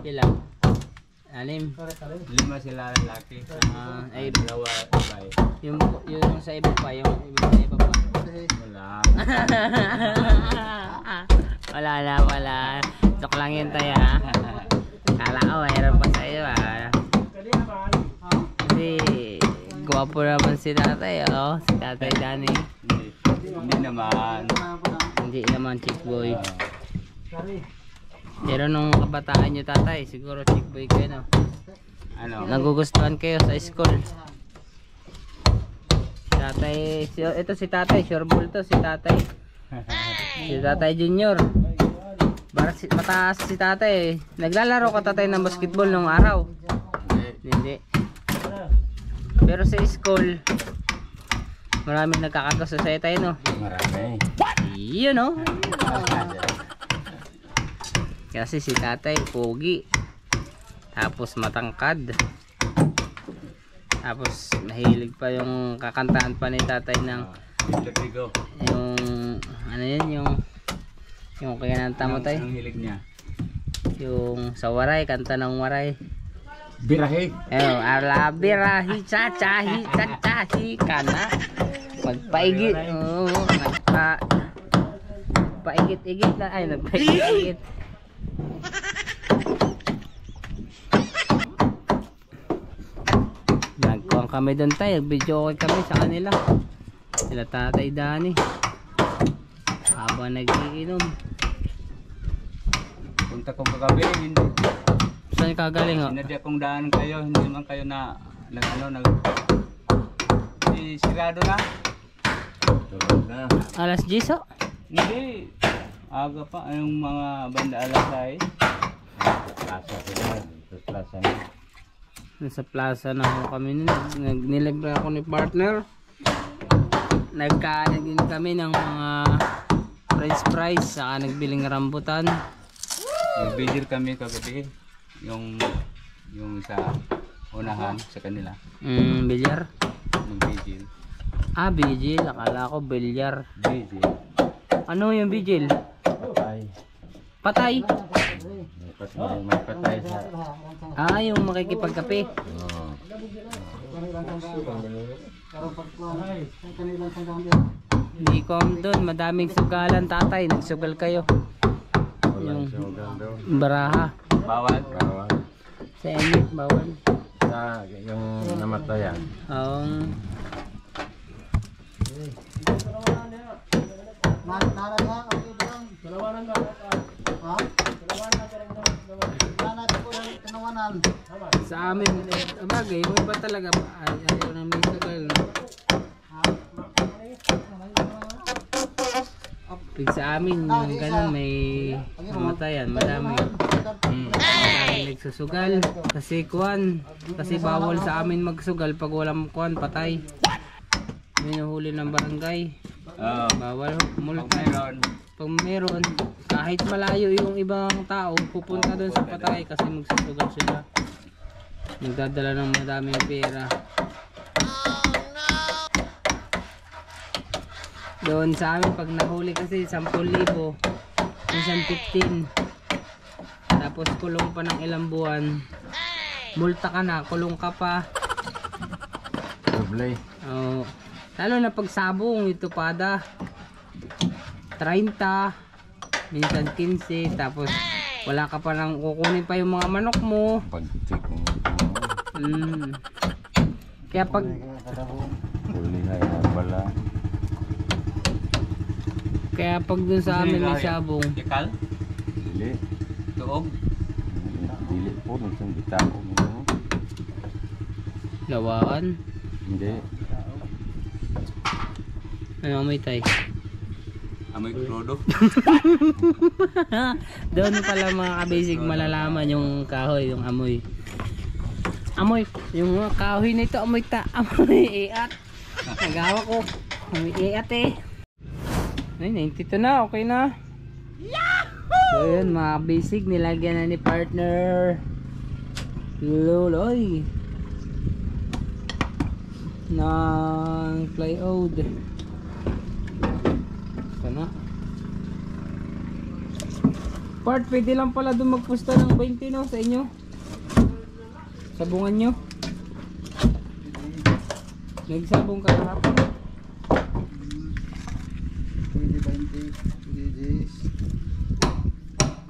Ilan? 6. 5 sila lalaki. Ay, Dalawa babae. yung sa iba pa, yung sa iba pa. Wala. Wala. Joke lang yun tayo ha. Kala ko mayroon pa sa'yo ha. Kasi Gwapo naman si tatay, oh. Si tatay Danny. Hindi naman. Hindi naman chick boy. Pero nung kabataan nyo tatay, siguro chick boy kayo, no? Ano? Nagugustuhan kayo sa school. Tatay, ito si tatay, sure ball to, si tatay. Si tatay junior. Mataas si tatay. Naglalaro ka tatay ng basketball nung araw? Hindi. Pero sa school, maraming nagkakagusto sa'yo tayo, no? Marami. Yun, no? Kasi si tatay, pogi. Tapos matangkad. Tapos mahilig pa yung kakantaan pa ni tatay ng yung ano yun, yung kinanta mo tayo. Ang hilig niya. Yung sa waray, kanta ng waray. Birahe. Ala birahi chachahi chachahi kana. Magpaigit. Oo, paigit-igit na. Ay, nagpaigit-igit. Nagkuhan kami doon tayo. Video okay kami sa kanila. Sila tatay Danny. Habang nag-iinom. Punta ko kagabi, hindi. Saan kagaling ho? Sinadya kong daan kayo, hindi man kayo sirado na. Tulog na. Alas 10 ho? Hindi. Aga pa, yung mga banda alas ay. Plaza sila. Ito plaza na. Nasa plaza na ho kami nun. Nilibre ako ni partner. Nagkain din kami ng mga french fries. Saka nagbiling rambutan. Nag-vigil kami kagabi. Yung sa unahan sa kanila. Bilyar? Nag-vigil. Ah, vigil. Akala ko bilyar. Vigil. Ano yung vigil? Patay. Patay? May patay sa... Ah, yung makikipagkape. Oo. Hindi ko doon. Madaming sugalan tatay. Nagsugal kayo. Walang sugal daw. Baraha. Bawal. Bawal. Sa init, bawal. Sa yung namatayan. Sa amin, bagay, mo iba talaga. Ayaw na may sugal. No? Pag sa amin, yung ganun may namatayan, madami. Madami nagsusugal. Kasi kasi bawal sa amin magsugal pag walang kuwan, patay. Minuhuli ng barangay. Bawal, multa. Pag meron, kahit malayo yung ibang tao, pupunta doon sa patay kasi magsusugal sila. Nagdadala ng madaming pera. Doon sa amin pag nahuli kasi 10,000, minsan 15. Tapos kulong pa ng ilang buwan. Multa ka na, kulong ka pa. Doble. Oh, lalo na pag sabong, ito pada 30, minsan 15, tapos wala ka pa nang kukunin pa yung mga manok mo. Pag-check mo. Kaya pag Huli na yan pala. kaya pag dun sa amin may sabong, Ikal? Dili. Tuog? Dili po. Minsan bitao mo. lawaan. Hindi. Ano may tay? Amoy klodo? Doon pala mga kabasic malalaman yung kahoy, yung amoy. Amoy, yung mga kahoy na ito, amoy amoy iat. Nagawa ko, amoy iat eh. Ay, 92 na, okay na. So yun mga basic, nilagyan na ni partner Loloy ng plywood. Sana part, pwede lang pala doon magpusta ng 20 no sa inyo, sabungan nyo. Nagsabong ka kahapon.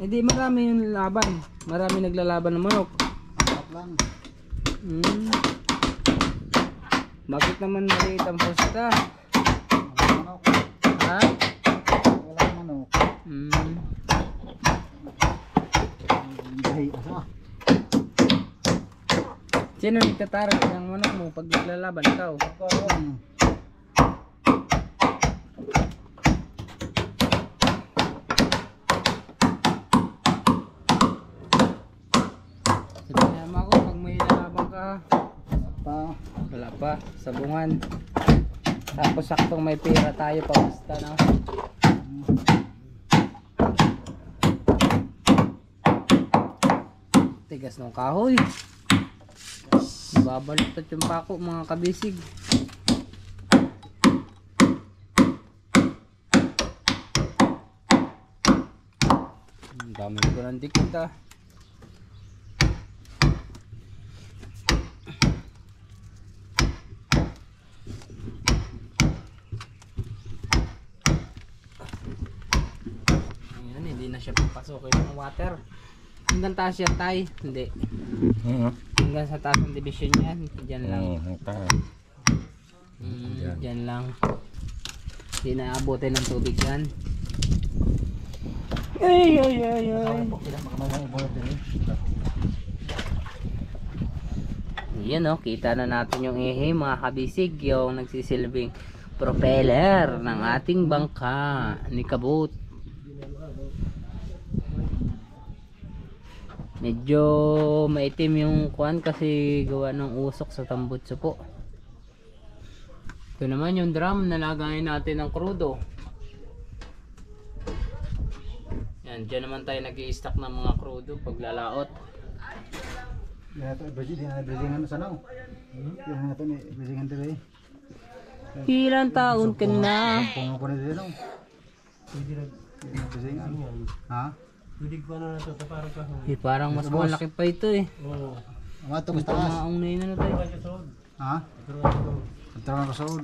Hindi marami yung laban, marami naglalaban ng manok. Bakit naman maliit ang pusta? Ha? Wala manok. Gahi asa. Sino nagtatarag ng manok mo pag naglalaban ikaw? Sabihan ako pag may lalaban ka. Wala pa, sabungan. Tapos saktong may pera tayo pa basta na. Tigas ng kahoy. Babalot yung pako mga kabisig. Ang dami ko ng dikit ah. Ayan, hindi na siya papasokin ng water. Hanggang taas siya tay? Hindi. Hanggang sa taas ng division yan. Diyan lang. Diyan lang. Hindi na abutin ng tubig yan. Ay. Yan o, kita na natin yung ehe mga kabisig. Yung nagsisilbing propeller ng ating bangka ni Kabut. Medyo maitim yung kuwan kasi gawa ng usok sa tambutso po. Ito naman yung drum na lagayin natin ng krudo. Yan, dyan naman tayo nag-i-stack ng mga krudo pag lalaot. Yan ito, Brazilian sa now. Yan ito ni Brazilian dire. Ilang taon ka na? Kung ko na dire no. Brazilian. Ha? Hindi ko na ito, parang kahoy. Eh, parang mas malaki pa ito eh. Oo. Ang ato gusto Ito taas. maong na yun na tayo. Ha? Ito na ko saud.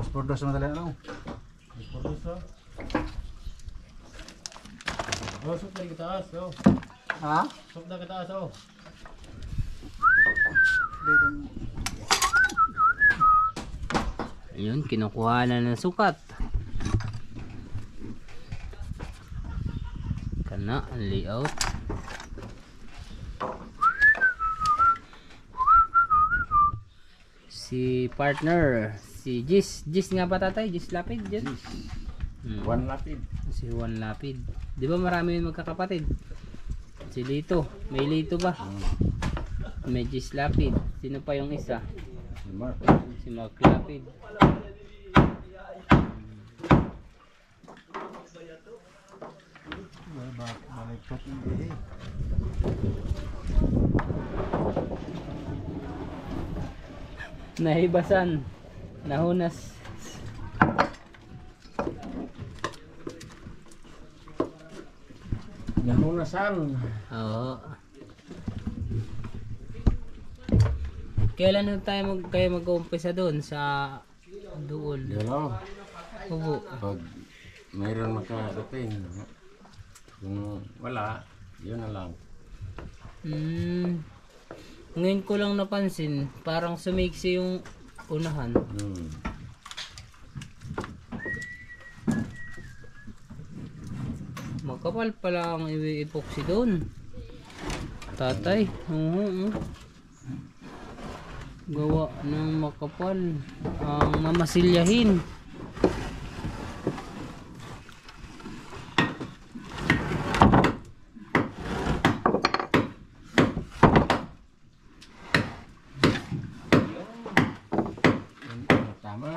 Sport dos madali ano? Oh, sok na kitaas, oh. Ha? Sok na kitaas, oh. Dito. Ayun, kinukuha na ng sukat. Kana ang layout. Si partner, si Jis nga ba tatay? Jis Lapid dyan? One lapid. Si Juan Lapid. Di ba marami yung magkakapatid? Si Lito, may Lito ba? May Jis Lapid. Sino pa yung isa? Si Mark Lapid. Balik ini. Nahibasan, nahunas. Nahunasan. Oo. Kailan na tayo mag-uumpisa doon sa Duol? Dalaw. Opo. Pag mayroon makarating. Kung wala, yun na lang. Ngayon ko lang napansin, parang sumiksi yung unahan. Makapal pala ang epoxy doon. Tatay. Gawa ng makapal. Ang mamasilyahin. Tama.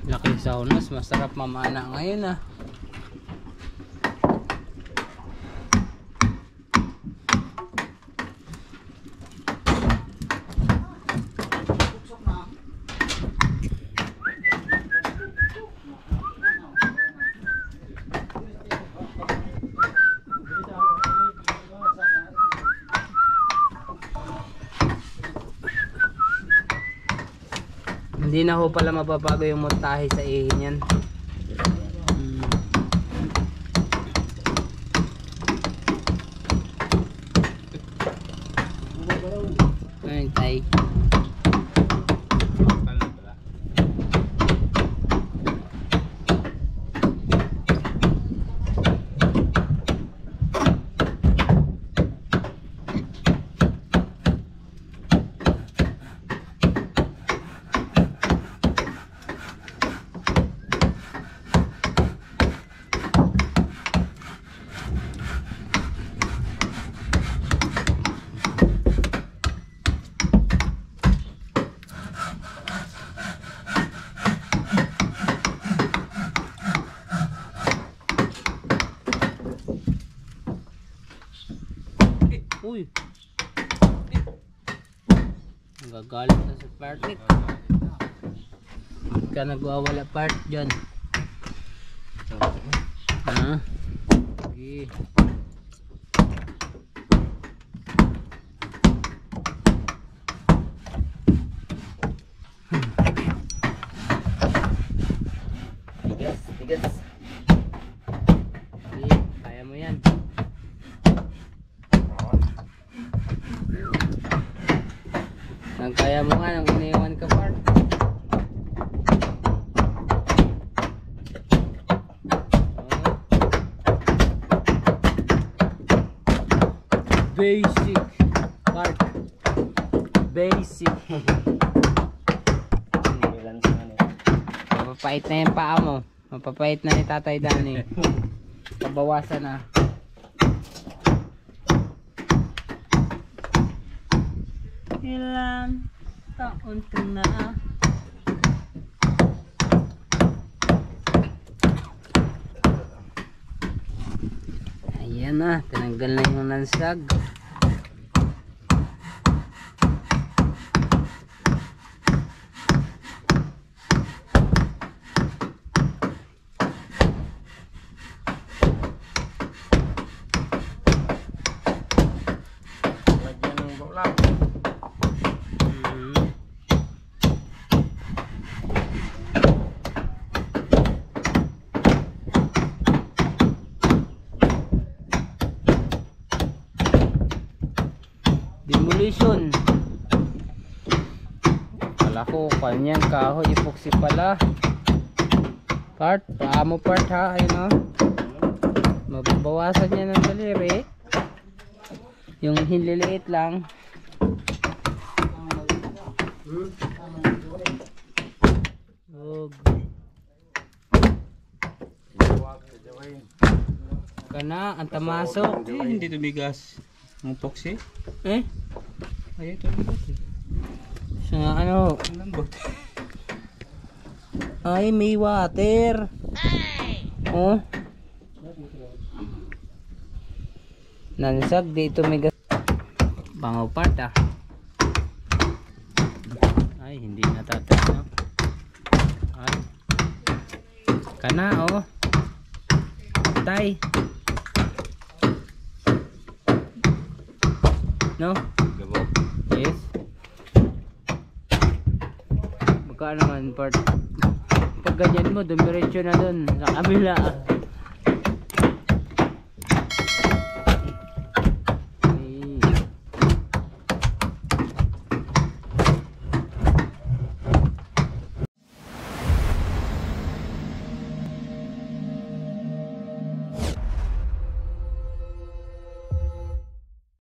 Laki saunas, masarap mamana ngayon ah. Hindi na ho pala mababago yung montahe sa ihin yan. Ayun tay. Uy. Nagagalit na sa part. Ka nagwawala part dyan. Ha? Okay. Tigas. Okay, kaya mo yan. Nang kaya mo nga, nang iniwan ka part. Basic part. Basic. Mapapait na yung paa mo. Mapapait na ni Tatay Danny. Pabawasan na. Ilan taon ka na? Ayan na, tinanggal na yung lansag. Lagyan ng bulak. Demolition. Kala ko kanyang kahoy epoxy pala. Part, paamo part ha, ayun o. Mababawasan niya ng daliri. Yung hinliliit lang. Kana, ang tamasok. Hindi tumigas. Ang epoxy? Eh? Ay, ito lambot eh. Sa ano? Ang lambot. Ay, may water. Oh. Nansag dito may gas. Bangaw part ah. Ay, hindi natatag no. Ay. Kana oh. Tay. No? Gabo. Yes. Magkano man part? Pag ganyan mo, dumiretso na dun sa kabila.